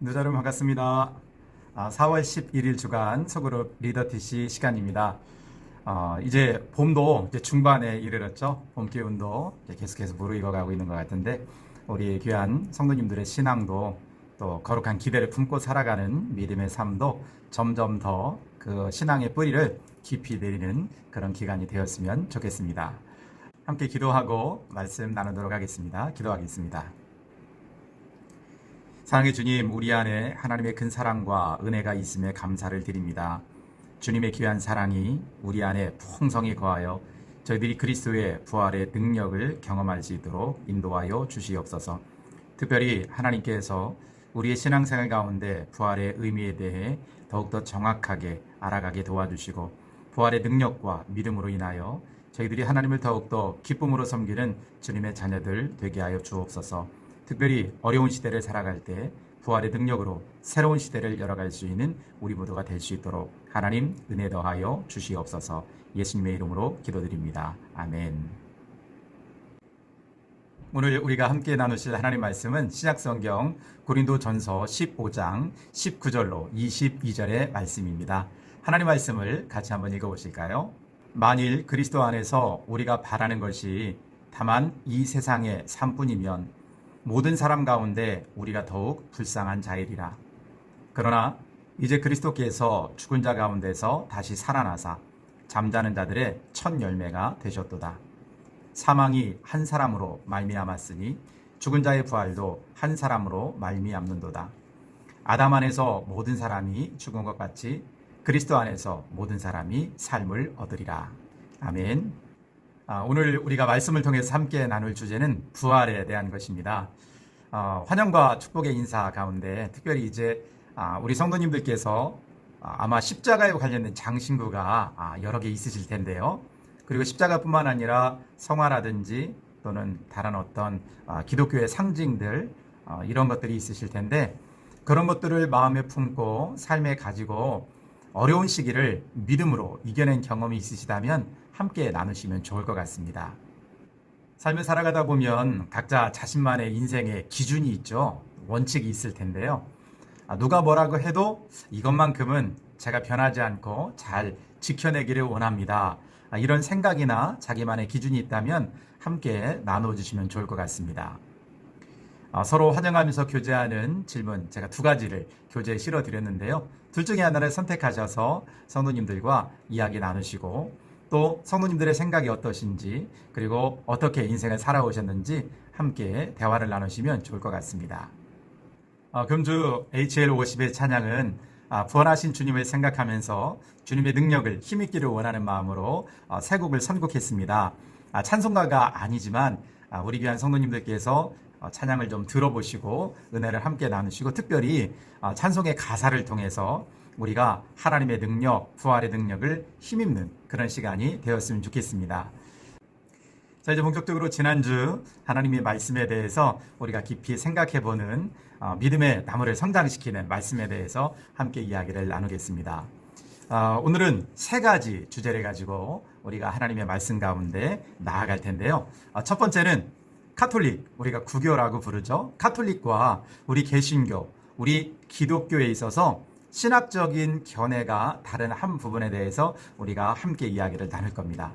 여러분 반갑습니다. 4월 11일 주간 소그룹 리더티시 시간입니다. 이제 봄도 이제 중반에 이르렀죠. 봄 기운도 이제 계속해서 무르익어가고 있는 것 같은데 우리 귀한 성도님들의 신앙도 또 거룩한 기대를 품고 살아가는 믿음의 삶도 점점 더 그 신앙의 뿌리를 깊이 내리는 그런 기간이 되었으면 좋겠습니다. 함께 기도하고 말씀 나누도록 하겠습니다. 기도하겠습니다. 사랑의 주님, 우리 안에 하나님의 큰 사랑과 은혜가 있음에 감사를 드립니다. 주님의 귀한 사랑이 우리 안에 풍성히 거하여 저희들이 그리스도의 부활의 능력을 경험할 수 있도록 인도하여 주시옵소서. 특별히 하나님께서 우리의 신앙생활 가운데 부활의 의미에 대해 더욱더 정확하게 알아가게 도와주시고 부활의 능력과 믿음으로 인하여 저희들이 하나님을 더욱더 기쁨으로 섬기는 주님의 자녀들 되게 하여 주옵소서. 특별히 어려운 시대를 살아갈 때 부활의 능력으로 새로운 시대를 열어갈 수 있는 우리 모두가 될 수 있도록 하나님 은혜 더하여 주시옵소서. 예수님의 이름으로 기도드립니다. 아멘. 오늘 우리가 함께 나누실 하나님 말씀은 신약성경 고린도전서 15장 19절로 22절의 말씀입니다. 하나님 말씀을 같이 한번 읽어보실까요? 만일 그리스도 안에서 우리가 바라는 것이 다만 이 세상의 삶뿐이면 모든 사람 가운데 우리가 더욱 불쌍한 자이리라. 그러나 이제 그리스도께서 죽은 자 가운데서 다시 살아나사 잠자는 자들의 첫 열매가 되셨도다. 사망이 한 사람으로 말미암았으니 죽은 자의 부활도 한 사람으로 말미암는도다. 아담 안에서 모든 사람이 죽은 것 같이 그리스도 안에서 모든 사람이 삶을 얻으리라. 아멘. 오늘 우리가 말씀을 통해서 함께 나눌 주제는 부활에 대한 것입니다. 환영과 축복의 인사 가운데 특별히 이제 우리 성도님들께서 아마 십자가에 관련된 장신구가 여러 개 있으실 텐데요. 그리고 십자가뿐만 아니라 성화라든지 또는 다른 어떤 기독교의 상징들 이런 것들이 있으실 텐데 그런 것들을 마음에 품고 삶에 가지고 어려운 시기를 믿음으로 이겨낸 경험이 있으시다면 함께 나누시면 좋을 것 같습니다. 삶을 살아가다 보면 각자 자신만의 인생의 기준이 있죠. 원칙이 있을 텐데요. 누가 뭐라고 해도 이것만큼은 제가 변하지 않고 잘 지켜내기를 원합니다. 이런 생각이나 자기만의 기준이 있다면 함께 나눠주시면 좋을 것 같습니다. 서로 환영하면서 교제하는 질문 제가 두 가지를 교재에 실어드렸는데요. 둘 중에 하나를 선택하셔서 성도님들과 이야기 나누시고 또 성도님들의 생각이 어떠신지 그리고 어떻게 인생을 살아오셨는지 함께 대화를 나누시면 좋을 것 같습니다. 금주 HL50의 찬양은 부활하신 주님을 생각하면서 주님의 능력을 힘있기를 원하는 마음으로 세 곡을 선곡했습니다. 찬송가가 아니지만 우리 귀한 성도님들께서 찬양을 좀 들어보시고 은혜를 함께 나누시고 특별히 찬송의 가사를 통해서 우리가 하나님의 능력, 부활의 능력을 힘입는 그런 시간이 되었으면 좋겠습니다. 자, 이제 본격적으로 지난주 하나님의 말씀에 대해서 우리가 깊이 생각해보는 믿음의 나무를 성장시키는 말씀에 대해서 함께 이야기를 나누겠습니다. 오늘은 세 가지 주제를 가지고 우리가 하나님의 말씀 가운데 나아갈 텐데요. 첫 번째는 카톨릭, 우리가 구교라고 부르죠. 카톨릭과 우리 개신교, 우리 기독교에 있어서 신학적인 견해가 다른 한 부분에 대해서 우리가 함께 이야기를 나눌 겁니다.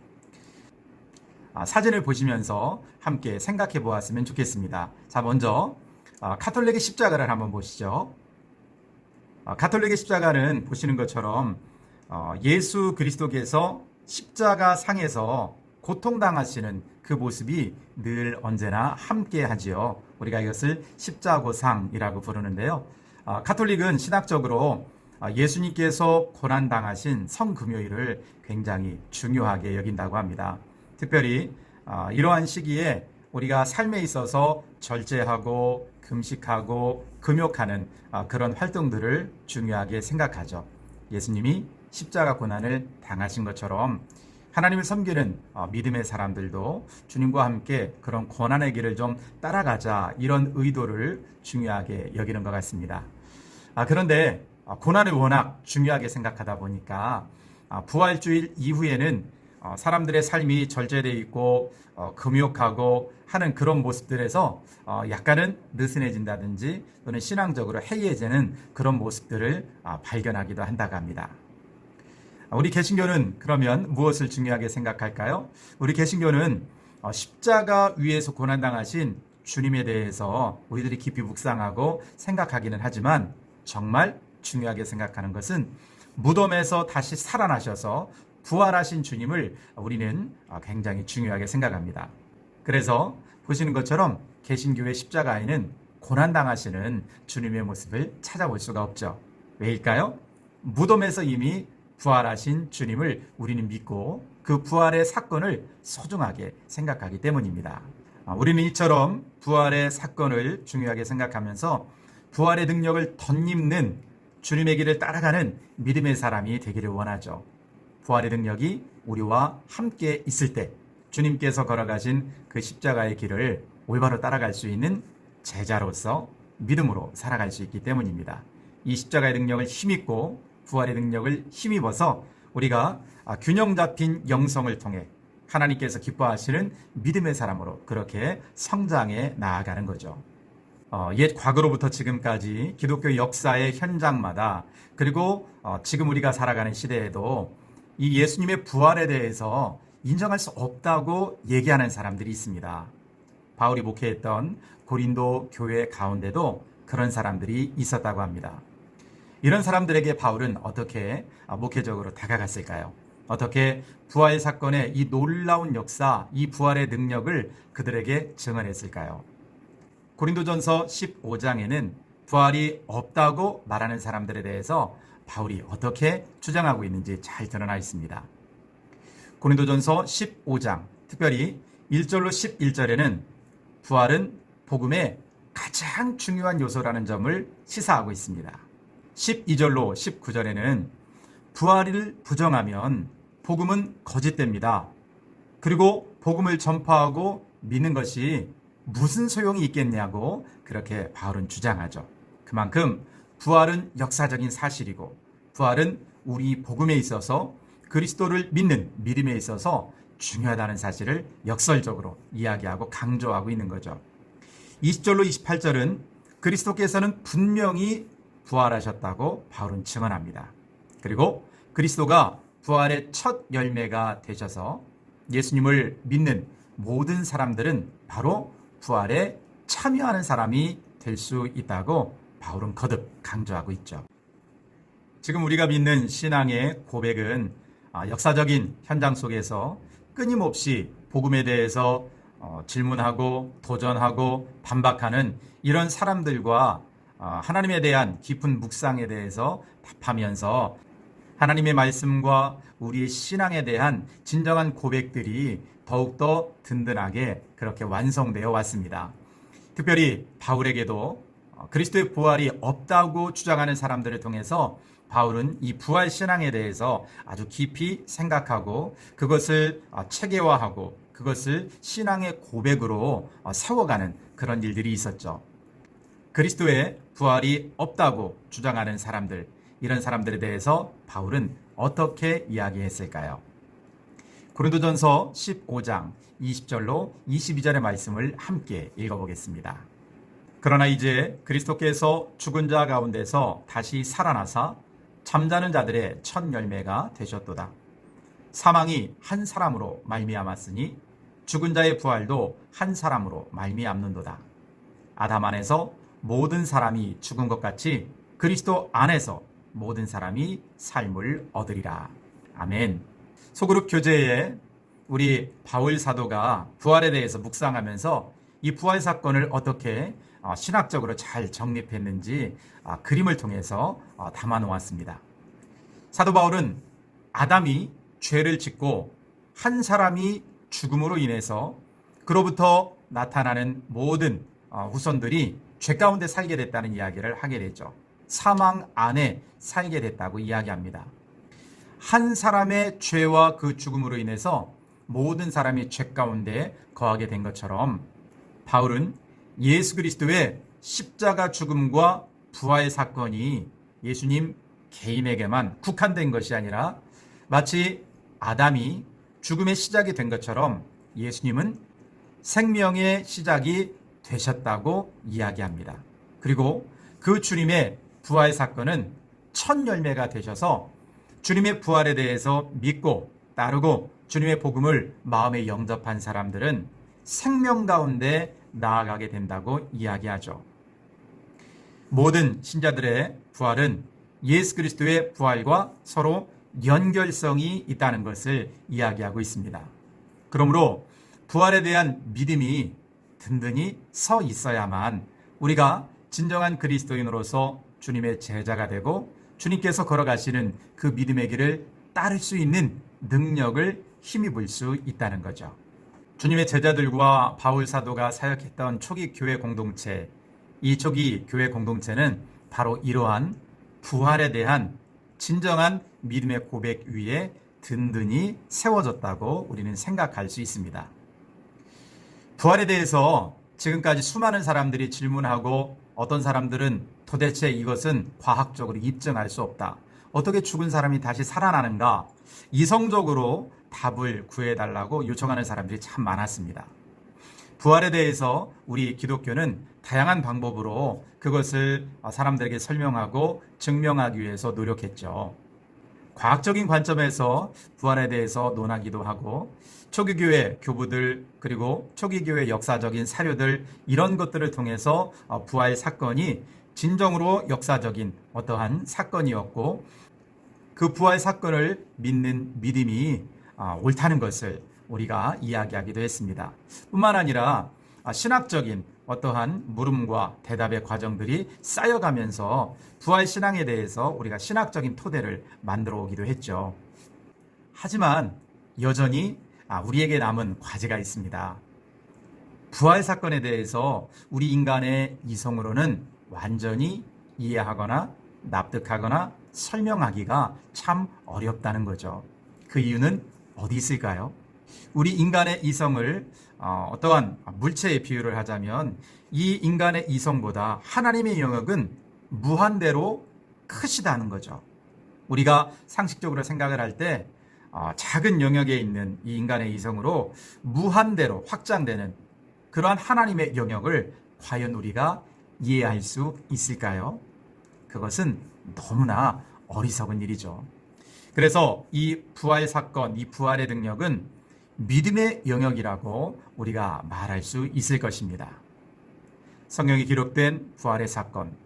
사진을 보시면서 함께 생각해 보았으면 좋겠습니다. 자, 먼저 카톨릭의 십자가를 한번 보시죠. 카톨릭의 십자가는 보시는 것처럼 예수 그리스도께서 십자가 상에서 고통당하시는 그 모습이 늘 언제나 함께 하지요. 우리가 이것을 십자고상이라고 부르는데요. 카톨릭은 신학적으로 예수님께서 고난당하신 성금요일을 굉장히 중요하게 여긴다고 합니다. 특별히 이러한 시기에 우리가 삶에 있어서 절제하고 금식하고 금욕하는 그런 활동들을 중요하게 생각하죠. 예수님이 십자가 고난을 당하신 것처럼 하나님을 섬기는 믿음의 사람들도 주님과 함께 그런 고난의 길을 좀 따라가자 이런 의도를 중요하게 여기는 것 같습니다. 그런데 고난을 워낙 중요하게 생각하다 보니까 부활주일 이후에는 사람들의 삶이 절제되어 있고 금욕하고 하는 그런 모습들에서 약간은 느슨해진다든지 또는 신앙적으로 해이해지는 그런 모습들을 발견하기도 한다고 합니다. 우리 개신교는 그러면 무엇을 중요하게 생각할까요? 우리 개신교는 십자가 위에서 고난당하신 주님에 대해서 우리들이 깊이 묵상하고 생각하기는 하지만 정말 중요하게 생각하는 것은 무덤에서 다시 살아나셔서 부활하신 주님을 우리는 굉장히 중요하게 생각합니다. 그래서 보시는 것처럼 개신교의 십자가에는 고난당하시는 주님의 모습을 찾아볼 수가 없죠. 왜일까요? 무덤에서 이미 부활하신 주님을 우리는 믿고 그 부활의 사건을 소중하게 생각하기 때문입니다. 우리는 이처럼 부활의 사건을 중요하게 생각하면서 부활의 능력을 덧입는 주님의 길을 따라가는 믿음의 사람이 되기를 원하죠. 부활의 능력이 우리와 함께 있을 때 주님께서 걸어가신 그 십자가의 길을 올바로 따라갈 수 있는 제자로서 믿음으로 살아갈 수 있기 때문입니다. 이 십자가의 능력을 힘입고 부활의 능력을 힘입어서 우리가 균형 잡힌 영성을 통해 하나님께서 기뻐하시는 믿음의 사람으로 그렇게 성장해 나아가는 거죠. 옛 과거로부터 지금까지 기독교 역사의 현장마다 그리고 지금 우리가 살아가는 시대에도 이 예수님의 부활에 대해서 인정할 수 없다고 얘기하는 사람들이 있습니다. 바울이 목회했던 고린도 교회 가운데도 그런 사람들이 있었다고 합니다. 이런 사람들에게 바울은 어떻게 목회적으로 다가갔을까요? 어떻게 부활 사건의 이 놀라운 역사, 이 부활의 능력을 그들에게 증언했을까요? 고린도전서 15장에는 부활이 없다고 말하는 사람들에 대해서 바울이 어떻게 주장하고 있는지 잘 드러나 있습니다. 고린도전서 15장, 특별히 1절로 11절에는 부활은 복음의 가장 중요한 요소라는 점을 시사하고 있습니다. 12절로 19절에는 부활을 부정하면 복음은 거짓됩니다. 그리고 복음을 전파하고 믿는 것이 무슨 소용이 있겠냐고 그렇게 바울은 주장하죠. 그만큼 부활은 역사적인 사실이고 부활은 우리 복음에 있어서 그리스도를 믿는 믿음에 있어서 중요하다는 사실을 역설적으로 이야기하고 강조하고 있는 거죠. 20절로 28절은 그리스도께서는 분명히 부활하셨다고 바울은 증언합니다. 그리고 그리스도가 부활의 첫 열매가 되셔서 예수님을 믿는 모든 사람들은 바로 부활에 참여하는 사람이 될 수 있다고 바울은 거듭 강조하고 있죠. 지금 우리가 믿는 신앙의 고백은 역사적인 현장 속에서 끊임없이 복음에 대해서 질문하고 도전하고 반박하는 이런 사람들과 하나님에 대한 깊은 묵상에 대해서 답하면서 하나님의 말씀과 우리의 신앙에 대한 진정한 고백들이 더욱더 든든하게 그렇게 완성되어 왔습니다. 특별히 바울에게도 그리스도의 부활이 없다고 주장하는 사람들을 통해서 바울은 이 부활 신앙에 대해서 아주 깊이 생각하고 그것을 체계화하고 그것을 신앙의 고백으로 세워가는 그런 일들이 있었죠. 그리스도의 부활이 없다고 주장하는 사람들, 이런 사람들에 대해서 바울은 어떻게 이야기했을까요? 고린도전서 15장 20절로 22절의 말씀을 함께 읽어보겠습니다. 그러나 이제 그리스도께서 죽은 자 가운데서 다시 살아나사 잠자는 자들의 첫 열매가 되셨도다. 사망이 한 사람으로 말미암았으니 죽은 자의 부활도 한 사람으로 말미암는도다. 아담 안에서 모든 사람이 죽은 것 같이 그리스도 안에서 모든 사람이 삶을 얻으리라. 아멘. 소그룹 교제에 우리 바울 사도가 부활에 대해서 묵상하면서 이 부활 사건을 어떻게 신학적으로 잘 정립했는지 그림을 통해서 담아 놓았습니다. 사도 바울은 아담이 죄를 짓고 한 사람이 죽음으로 인해서 그로부터 나타나는 모든 후손들이 죄 가운데 살게 됐다는 이야기를 하게 되죠. 사망 안에 살게 됐다고 이야기합니다. 한 사람의 죄와 그 죽음으로 인해서 모든 사람이 죄 가운데 거하게 된 것처럼 바울은 예수 그리스도의 십자가 죽음과 부활 사건이 예수님 개인에게만 국한된 것이 아니라 마치 아담이 죽음의 시작이 된 것처럼 예수님은 생명의 시작이 되셨다고 이야기합니다. 그리고 그 주님의 부활 사건은 첫 열매가 되셔서 주님의 부활에 대해서 믿고 따르고 주님의 복음을 마음에 영접한 사람들은 생명 가운데 나아가게 된다고 이야기하죠. 모든 신자들의 부활은 예수 그리스도의 부활과 서로 연결성이 있다는 것을 이야기하고 있습니다. 그러므로 부활에 대한 믿음이 든든히 서 있어야만 우리가 진정한 그리스도인으로서 주님의 제자가 되고 주님께서 걸어가시는 그 믿음의 길을 따를 수 있는 능력을 힘입을 수 있다는 거죠. 주님의 제자들과 바울 사도가 사역했던 초기 교회 공동체, 이 초기 교회 공동체는 바로 이러한 부활에 대한 진정한 믿음의 고백 위에 든든히 세워졌다고 우리는 생각할 수 있습니다. 부활에 대해서 지금까지 수많은 사람들이 질문하고 어떤 사람들은 도대체 이것은 과학적으로 입증할 수 없다. 어떻게 죽은 사람이 다시 살아나는가? 이성적으로 답을 구해달라고 요청하는 사람들이 참 많았습니다. 부활에 대해서 우리 기독교는 다양한 방법으로 그것을 사람들에게 설명하고 증명하기 위해서 노력했죠. 과학적인 관점에서 부활에 대해서 논하기도 하고 초기교회 교부들 그리고 초기교회 역사적인 사료들 이런 것들을 통해서 부활 사건이 진정으로 역사적인 어떠한 사건이었고 그 부활 사건을 믿는 믿음이 옳다는 것을 우리가 이야기하기도 했습니다. 뿐만 아니라 신학적인 어떠한 물음과 대답의 과정들이 쌓여가면서 부활 신앙에 대해서 우리가 신학적인 토대를 만들어 오기도 했죠. 하지만 여전히 우리에게 남은 과제가 있습니다. 부활 사건에 대해서 우리 인간의 이성으로는 완전히 이해하거나 납득하거나 설명하기가 참 어렵다는 거죠. 그 이유는 어디 있을까요? 우리 인간의 이성을 어떠한 물체에 비유를 하자면 이 인간의 이성보다 하나님의 영역은 무한대로 크시다는 거죠. 우리가 상식적으로 생각을 할 때 작은 영역에 있는 이 인간의 이성으로 무한대로 확장되는 그러한 하나님의 영역을 과연 우리가 이해할 수 있을까요? 그것은 너무나 어리석은 일이죠. 그래서 이 부활 사건, 이 부활의 능력은 믿음의 영역이라고 우리가 말할 수 있을 것입니다. 성경에 기록된 부활의 사건,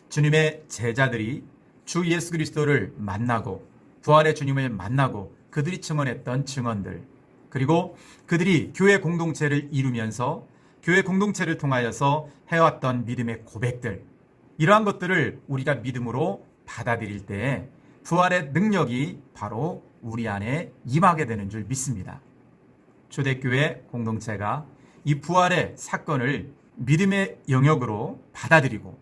주님의 제자들이 주 예수 그리스도를 만나고 부활의 주님을 만나고 그들이 증언했던 증언들, 그리고 그들이 교회 공동체를 이루면서 교회 공동체를 통하여서 해왔던 믿음의 고백들, 이러한 것들을 우리가 믿음으로 받아들일 때 부활의 능력이 바로 우리 안에 임하게 되는 줄 믿습니다. 초대교회 공동체가 이 부활의 사건을 믿음의 영역으로 받아들이고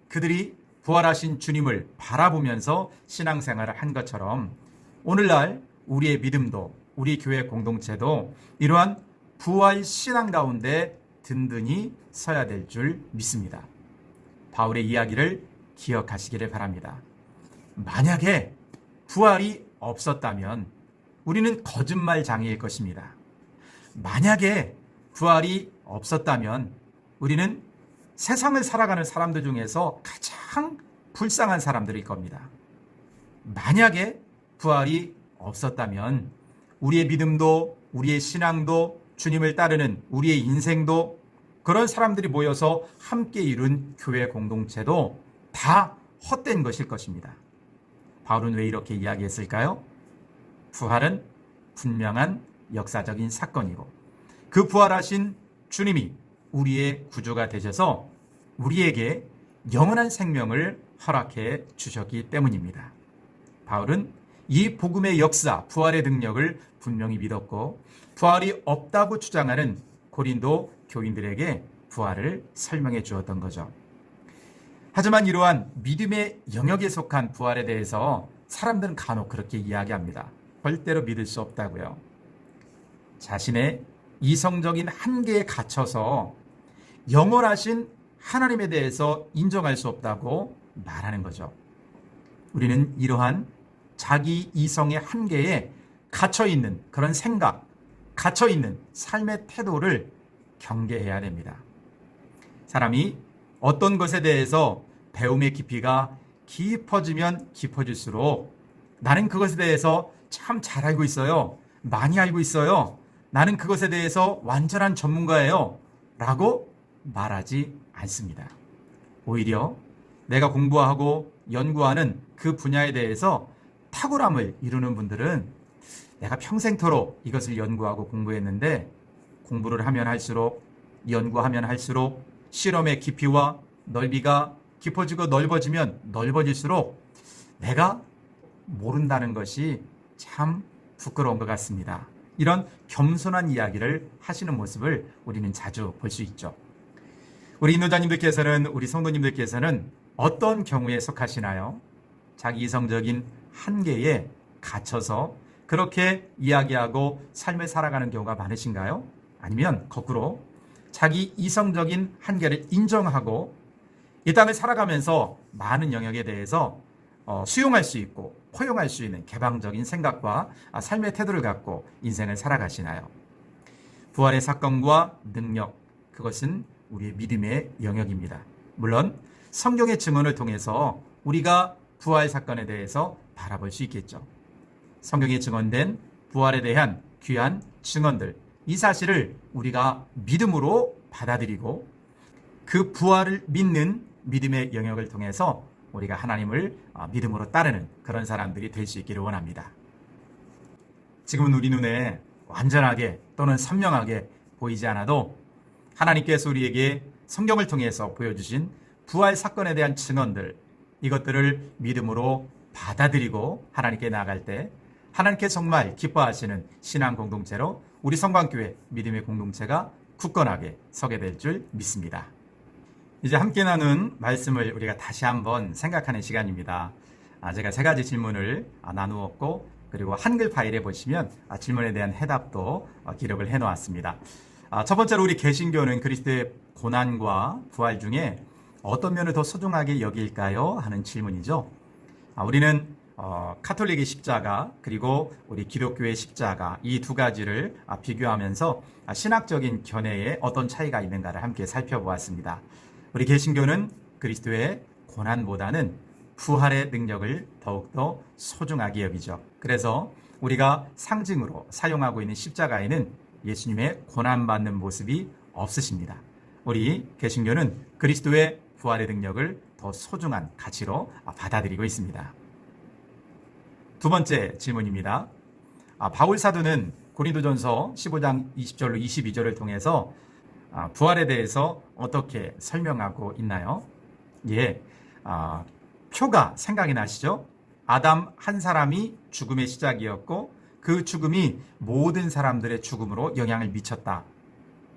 그들이 부활하신 주님을 바라보면서 신앙생활을 한 것처럼 오늘날 우리의 믿음도 우리 교회 공동체도 이러한 부활 신앙 가운데 든든히 서야 될 줄 믿습니다. 바울의 이야기를 기억하시기를 바랍니다. 만약에 부활이 없었다면 우리는 거짓말장애일 것입니다. 만약에 부활이 없었다면 우리는 세상을 살아가는 사람들 중에서 가장 불쌍한 사람들일 겁니다. 만약에 부활이 없었다면 우리의 믿음도 우리의 신앙도 주님을 따르는 우리의 인생도 그런 사람들이 모여서 함께 이룬 교회 공동체도 다 헛된 것일 것입니다. 바울은 왜 이렇게 이야기했을까요? 부활은 분명한 역사적인 사건이고 그 부활하신 주님이 우리의 구주가 되셔서 우리에게 영원한 생명을 허락해 주셨기 때문입니다. 바울은 이 복음의 역사, 부활의 능력을 분명히 믿었고 부활이 없다고 주장하는 고린도 교인들에게 부활을 설명해 주었던 거죠. 하지만 이러한 믿음의 영역에 속한 부활에 대해서 사람들은 간혹 그렇게 이야기합니다. 절대로 믿을 수 없다고요. 자신의 이성적인 한계에 갇혀서 영원하신 하나님에 대해서 인정할 수 없다고 말하는 거죠. 우리는 이러한 자기 이성의 한계에 갇혀있는 그런 생각, 갇혀있는 삶의 태도를 경계해야 됩니다. 사람이 어떤 것에 대해서 배움의 깊이가 깊어지면 깊어질수록 나는 그것에 대해서 참 잘 알고 있어요. 많이 알고 있어요. 나는 그것에 대해서 완전한 전문가예요. 라고 말하지 않습니다. 오히려 내가 공부하고 연구하는 그 분야에 대해서 탁월함을 이루는 분들은 내가 평생토록 이것을 연구하고 공부했는데 공부를 하면 할수록 연구하면 할수록 실험의 깊이와 넓이가 깊어지고 넓어지면 넓어질수록 내가 모른다는 것이 참 부끄러운 것 같습니다. 이런 겸손한 이야기를 하시는 모습을 우리는 자주 볼 수 있죠. 우리 인도자님들께서는, 우리 성도님들께서는 어떤 경우에 속하시나요? 자기 이성적인 한계에 갇혀서 그렇게 이야기하고 삶을 살아가는 경우가 많으신가요? 아니면 거꾸로 자기 이성적인 한계를 인정하고 이 땅을 살아가면서 많은 영역에 대해서 수용할 수 있고 포용할 수 있는 개방적인 생각과 삶의 태도를 갖고 인생을 살아가시나요? 부활의 사건과 능력, 그것은 우리의 믿음의 영역입니다. 물론 성경의 증언을 통해서 우리가 부활 사건에 대해서 바라볼 수 있겠죠. 성경에 증언된 부활에 대한 귀한 증언들, 이 사실을 우리가 믿음으로 받아들이고 그 부활을 믿는 믿음의 영역을 통해서 우리가 하나님을 믿음으로 따르는 그런 사람들이 될 수 있기를 원합니다. 지금은 우리 눈에 완전하게 또는 선명하게 보이지 않아도 하나님께서 우리에게 성경을 통해서 보여주신 부활 사건에 대한 증언들, 이것들을 믿음으로 받아들이고 하나님께 나아갈 때 하나님께 정말 기뻐하시는 신앙 공동체로 우리 성광교회 믿음의 공동체가 굳건하게 서게 될 줄 믿습니다. 이제 함께 나눈 말씀을 우리가 다시 한번 생각하는 시간입니다. 제가 3가지 질문을 나누었고 그리고 한글 파일에 보시면 질문에 대한 해답도 기록을 해놓았습니다. 첫 번째로 우리 개신교는 그리스도의 고난과 부활 중에 어떤 면을 더 소중하게 여길까요? 하는 질문이죠. 우리는 카톨릭의 십자가 그리고 우리 기독교의 십자가, 이 2가지를 비교하면서 신학적인 견해에 어떤 차이가 있는가를 함께 살펴보았습니다. 우리 개신교는 그리스도의 고난보다는 부활의 능력을 더욱더 소중하게 여기죠. 그래서 우리가 상징으로 사용하고 있는 십자가에는 예수님의 고난받는 모습이 없으십니다. 우리 개신교는 그리스도의 부활의 능력을 더 소중한 가치로 받아들이고 있습니다. 두 번째 질문입니다. 바울 사도는 고린도전서 15장 20절로 22절을 통해서 부활에 대해서 어떻게 설명하고 있나요? 예, 표가 생각이 나시죠? 아담 한 사람이 죽음의 시작이었고 그 죽음이 모든 사람들의 죽음으로 영향을 미쳤다.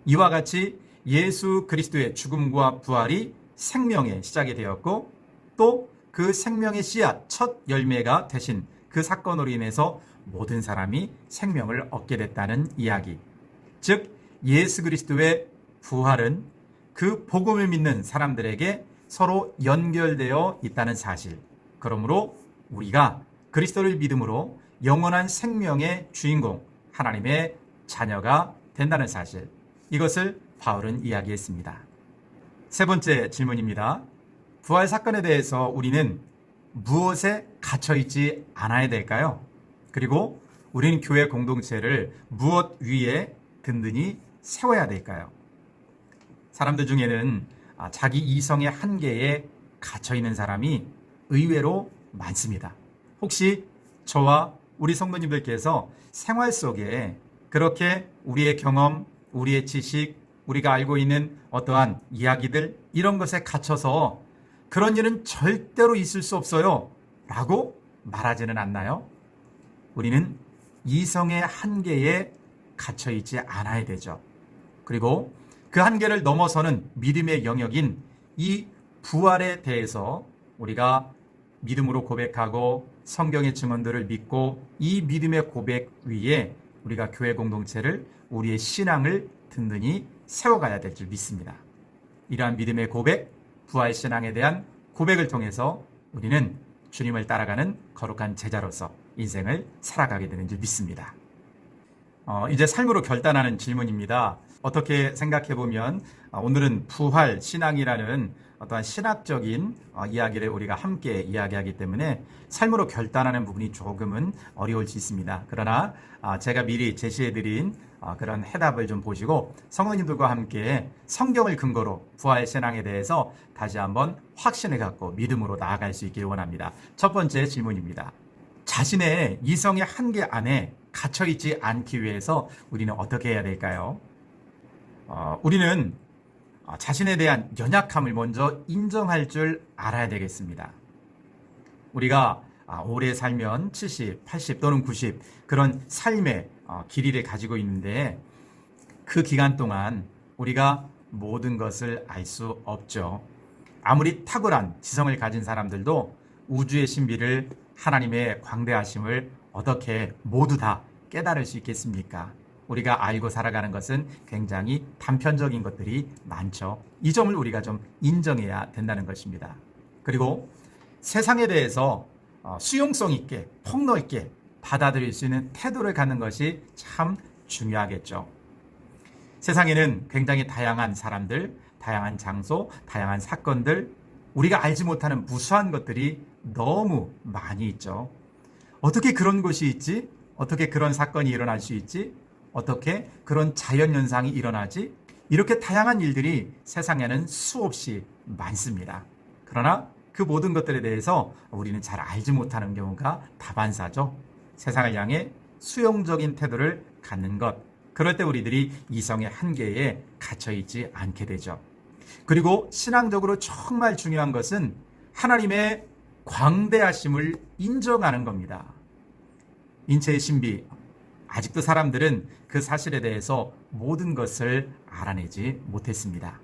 이와 같이 예수 그리스도의 죽음과 부활이 생명의 시작이 되었고 또 그 생명의 씨앗, 첫 열매가 되신 그 사건으로 인해서 모든 사람이 생명을 얻게 됐다는 이야기. 즉 예수 그리스도의 부활은 그 복음을 믿는 사람들에게 서로 연결되어 있다는 사실. 그러므로 우리가 그리스도를 믿음으로 영원한 생명의 주인공, 하나님의 자녀가 된다는 사실. 이것을 바울은 이야기했습니다. 세 번째 질문입니다. 부활 사건에 대해서 우리는 무엇에 갇혀있지 않아야 될까요? 그리고 우리는 교회 공동체를 무엇 위에 든든히 세워야 될까요? 사람들 중에는 자기 이성의 한계에 갇혀있는 사람이 의외로 많습니다. 혹시 저와 우리 성도님들께서 생활 속에 그렇게 우리의 경험, 우리의 지식, 우리가 알고 있는 어떠한 이야기들, 이런 것에 갇혀서 그런 일은 절대로 있을 수 없어요 라고 말하지는 않나요? 우리는 이성의 한계에 갇혀있지 않아야 되죠. 그리고 그 한계를 넘어서는 믿음의 영역인 이 부활에 대해서 우리가 믿음으로 고백하고 성경의 증언들을 믿고 이 믿음의 고백 위에 우리가 교회 공동체를, 우리의 신앙을 든든히 세워가야 될 줄 믿습니다. 이러한 믿음의 고백, 부활 신앙에 대한 고백을 통해서 우리는 주님을 따라가는 거룩한 제자로서 인생을 살아가게 되는 줄 믿습니다. 이제 삶으로 결단하는 질문입니다. 어떻게 생각해 보면 오늘은 부활 신앙이라는 어떠한 신학적인 이야기를 우리가 함께 이야기하기 때문에 삶으로 결단하는 부분이 조금은 어려울 수 있습니다. 그러나 제가 미리 제시해드린 그런 해답을 좀 보시고 성도님들과 함께 성경을 근거로 부활 신앙에 대해서 다시 한번 확신을 갖고 믿음으로 나아갈 수 있기를 원합니다. 첫 번째 질문입니다. 자신의 이성의 한계 안에 갇혀있지 않기 위해서 우리는 어떻게 해야 될까요? 우리는 자신에 대한 연약함을 먼저 인정할 줄 알아야 되겠습니다. 우리가 오래 살면 70, 80 또는 90 그런 삶의 길이를 가지고 있는데 그 기간 동안 우리가 모든 것을 알 수 없죠. 아무리 탁월한 지성을 가진 사람들도 우주의 신비를 하나님의 광대하심을 어떻게 모두 다 깨달을 수 있겠습니까? 우리가 알고 살아가는 것은 굉장히 단편적인 것들이 많죠. 이 점을 우리가 좀 인정해야 된다는 것입니다. 그리고 세상에 대해서 수용성 있게 폭넓게 받아들일 수 있는 태도를 갖는 것이 참 중요하겠죠. 세상에는 굉장히 다양한 사람들, 다양한 장소, 다양한 사건들, 우리가 알지 못하는 무수한 것들이 너무 많이 있죠. 어떻게 그런 것이 있지? 어떻게 그런 사건이 일어날 수 있지? 어떻게 그런 자연현상이 일어나지? 이렇게 다양한 일들이 세상에는 수없이 많습니다. 그러나 그 모든 것들에 대해서 우리는 잘 알지 못하는 경우가 다반사죠. 세상을 향해 수용적인 태도를 갖는 것. 그럴 때 우리들이 이성의 한계에 갇혀있지 않게 되죠. 그리고 신앙적으로 정말 중요한 것은 하나님의 광대하심을 인정하는 겁니다. 인체의 신비. 아직도 사람들은 그 사실에 대해서 모든 것을 알아내지 못했습니다.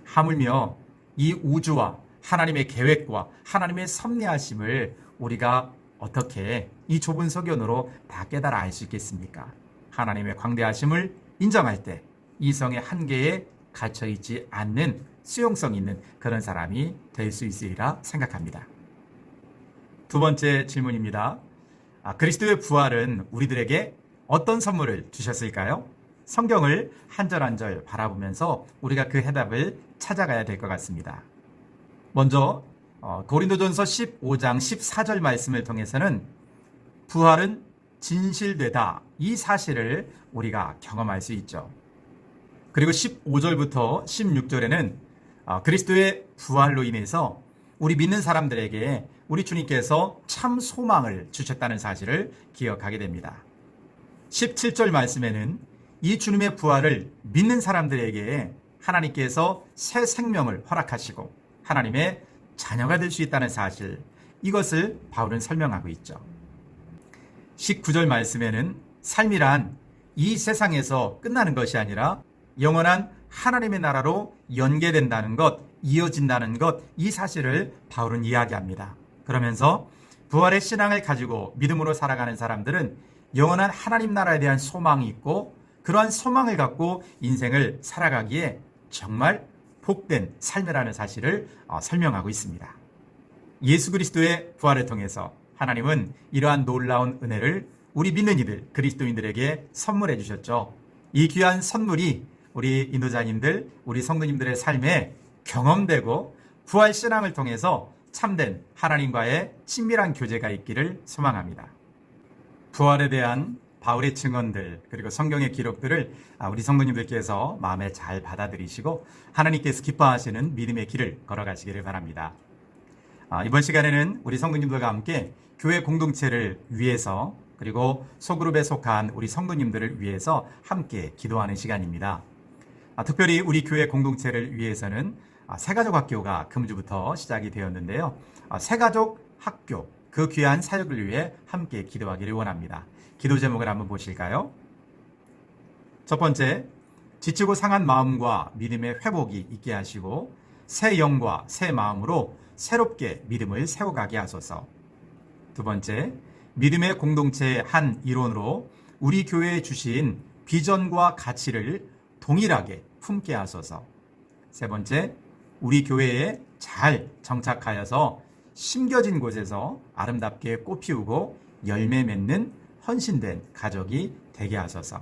하물며 이 우주와 하나님의 계획과 하나님의 섭리하심을 우리가 어떻게 이 좁은 소견으로 다 깨달아 알 수 있겠습니까? 하나님의 광대하심을 인정할 때 이성의 한계에 갇혀있지 않는 수용성 있는 그런 사람이 될 수 있으리라 생각합니다. 두 번째 질문입니다. 그리스도의 부활은 우리들에게 어떤 선물을 주셨을까요? 성경을 한 절 한 절 바라보면서 우리가 그 해답을 찾아가야 될 것 같습니다. 먼저 고린도전서 15장 14절 말씀을 통해서는 부활은 진실되다 이 사실을 우리가 경험할 수 있죠. 그리고 15절부터 16절에는 그리스도의 부활로 인해서 우리 믿는 사람들에게 우리 주님께서 참 소망을 주셨다는 사실을 기억하게 됩니다. 17절 말씀에는 이 주님의 부활을 믿는 사람들에게 하나님께서 새 생명을 허락하시고 하나님의 자녀가 될 수 있다는 사실, 이것을 바울은 설명하고 있죠. 19절 말씀에는 삶이란 이 세상에서 끝나는 것이 아니라 영원한 하나님의 나라로 연계된다는 것, 이어진다는 것, 이 사실을 바울은 이야기합니다. 그러면서 부활의 신앙을 가지고 믿음으로 살아가는 사람들은 영원한 하나님 나라에 대한 소망이 있고 그러한 소망을 갖고 인생을 살아가기에 정말 복된 삶이라는 사실을 설명하고 있습니다. 예수 그리스도의 부활을 통해서 하나님은 이러한 놀라운 은혜를 우리 믿는 이들, 그리스도인들에게 선물해 주셨죠. 이 귀한 선물이 우리 인도자님들, 우리 성도님들의 삶에 경험되고 부활 신앙을 통해서 참된 하나님과의 친밀한 교제가 있기를 소망합니다. 부활에 대한 바울의 증언들 그리고 성경의 기록들을 우리 성도님들께서 마음에 잘 받아들이시고 하나님께서 기뻐하시는 믿음의 길을 걸어가시기를 바랍니다. 이번 시간에는 우리 성도님들과 함께 교회 공동체를 위해서 그리고 소그룹에 속한 우리 성도님들을 위해서 함께 기도하는 시간입니다. 특별히 우리 교회 공동체를 위해서는 새가족 학교가 금주부터 시작이 되었는데요. 새가족 학교 그 귀한 사역을 위해 함께 기도하기를 원합니다. 기도 제목을 한번 보실까요? 첫 번째, 지치고 상한 마음과 믿음의 회복이 있게 하시고 새 영과 새 마음으로 새롭게 믿음을 세워가게 하소서. 두 번째, 믿음의 공동체의 한 일원으로 우리 교회에 주신 비전과 가치를 동일하게 품게 하소서. 세 번째, 우리 교회에 잘 정착하여서 심겨진 곳에서 아름답게 꽃 피우고 열매 맺는 헌신된 가족이 되게 하소서.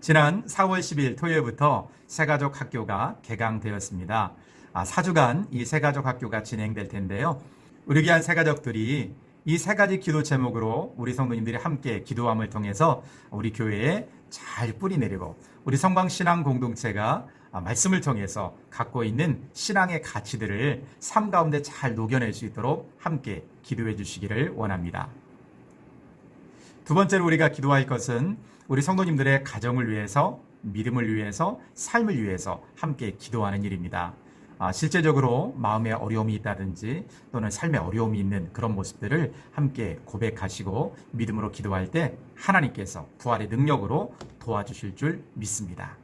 지난 4월 10일 토요일부터 새가족 학교가 개강되었습니다. 4주간 이 새가족 학교가 진행될 텐데요. 우리 귀한 새가족들이 이 세 가지 기도 제목으로 우리 성도님들이 함께 기도함을 통해서 우리 교회에 잘 뿌리 내리고 우리 성광신앙 공동체가 말씀을 통해서 갖고 있는 신앙의 가치들을 삶 가운데 잘 녹여낼 수 있도록 함께 기도해 주시기를 원합니다. 두 번째로 우리가 기도할 것은 우리 성도님들의 가정을 위해서, 믿음을 위해서, 삶을 위해서 함께 기도하는 일입니다. 실제적으로 마음에 어려움이 있다든지 또는 삶에 어려움이 있는 그런 모습들을 함께 고백하시고 믿음으로 기도할 때 하나님께서 부활의 능력으로 도와주실 줄 믿습니다.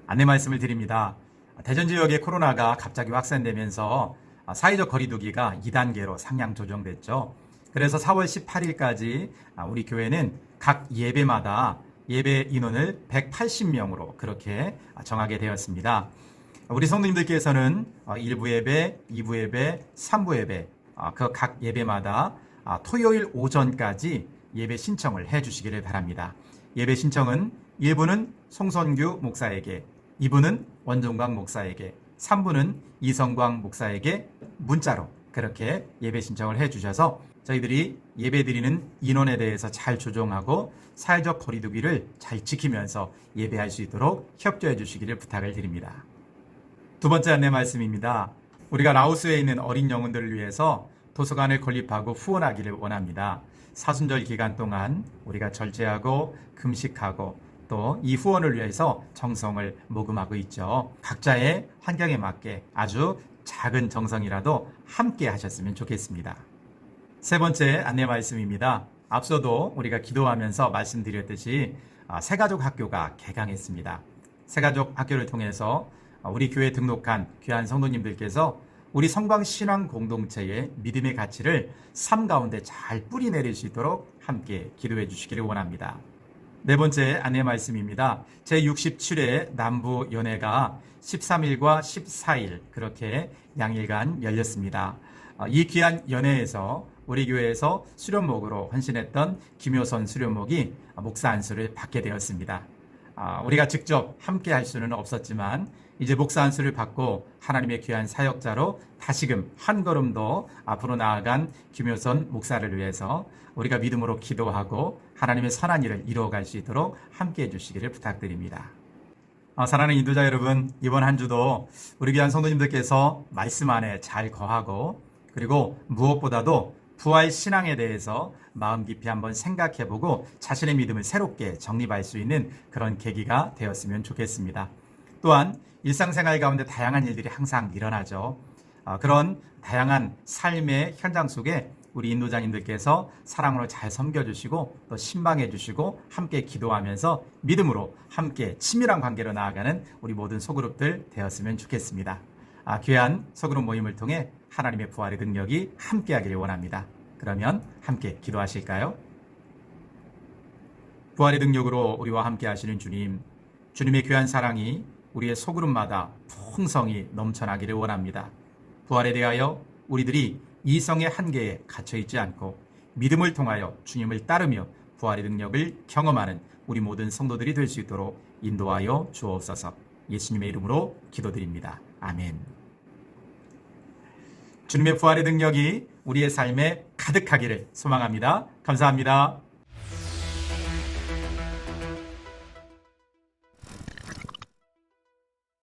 안내 말씀을 드립니다. 대전 지역에 코로나가 갑자기 확산되면서 사회적 거리두기가 2단계로 상향 조정됐죠. 그래서 4월 18일까지 우리 교회는 각 예배마다 예배 인원을 180명으로 그렇게 정하게 되었습니다. 우리 성도님들께서는 1부 예배, 2부 예배, 3부 예배 그 각 예배마다 토요일 오전까지 예배 신청을 해 주시기를 바랍니다. 예배 신청은 1부는 송선규 목사에게, 2부는 원종광 목사에게, 3부는 이성광 목사에게 문자로 그렇게 예배 신청을 해 주셔서 저희들이 예배 드리는 인원에 대해서 잘 조정하고 사회적 거리두기를 잘 지키면서 예배할 수 있도록 협조해 주시기를 부탁을 드립니다. 두 번째 안내 말씀입니다. 우리가 라오스에 있는 어린 영혼들을 위해서 도서관을 건립하고 후원하기를 원합니다. 사순절 기간 동안 우리가 절제하고 금식하고 또 이 후원을 위해서 정성을 모금하고 있죠. 각자의 환경에 맞게 아주 작은 정성이라도 함께 하셨으면 좋겠습니다. 세 번째 안내 말씀입니다. 앞서도 우리가 기도하면서 말씀드렸듯이 새가족 학교가 개강했습니다. 새가족 학교를 통해서 우리 교회에 등록한 귀한 성도님들께서 우리 성광신앙 공동체의 믿음의 가치를 삶 가운데 잘 뿌리 내릴 수 있도록 함께 기도해 주시기를 원합니다. 네 번째 안내 말씀입니다. 제67회 남부연회가 13일과 14일 그렇게 양일간 열렸습니다. 이 귀한 연회에서 우리 교회에서 수련목으로 헌신했던 김효선 수련목이 목사 안수를 받게 되었습니다. 우리가 직접 함께 할 수는 없었지만 이제 목사 안수를 받고 하나님의 귀한 사역자로 다시금 한 걸음 더 앞으로 나아간 김효선 목사를 위해서 우리가 믿음으로 기도하고 하나님의 선한 일을 이루어갈 수 있도록 함께 해주시기를 부탁드립니다. 사랑하는 인도자 여러분, 이번 한 주도 우리 귀한 성도님들께서 말씀 안에 잘 거하고 그리고 무엇보다도 부활 신앙에 대해서 마음 깊이 한번 생각해보고 자신의 믿음을 새롭게 정립할 수 있는 그런 계기가 되었으면 좋겠습니다. 또한 일상생활 가운데 다양한 일들이 항상 일어나죠. 그런 다양한 삶의 현장 속에 우리 인도자님들께서 사랑으로 잘 섬겨주시고 또 신방해주시고 함께 기도하면서 믿음으로 함께 친밀한 관계로 나아가는 우리 모든 소그룹들 되었으면 좋겠습니다. 귀한 소그룹 모임을 통해 하나님의 부활의 능력이 함께하기를 원합니다. 그러면 함께 기도하실까요? 부활의 능력으로 우리와 함께 하시는 주님, 주님의 귀한 사랑이 우리의 소그룹마다 풍성히 넘쳐나기를 원합니다. 부활에 대하여 우리들이 이성의 한계에 갇혀있지 않고 믿음을 통하여 주님을 따르며 부활의 능력을 경험하는 우리 모든 성도들이 될 수 있도록 인도하여 주옵소서. 예수님의 이름으로 기도드립니다. 아멘. 주님의 부활의 능력이 우리의 삶에 가득하기를 소망합니다. 감사합니다.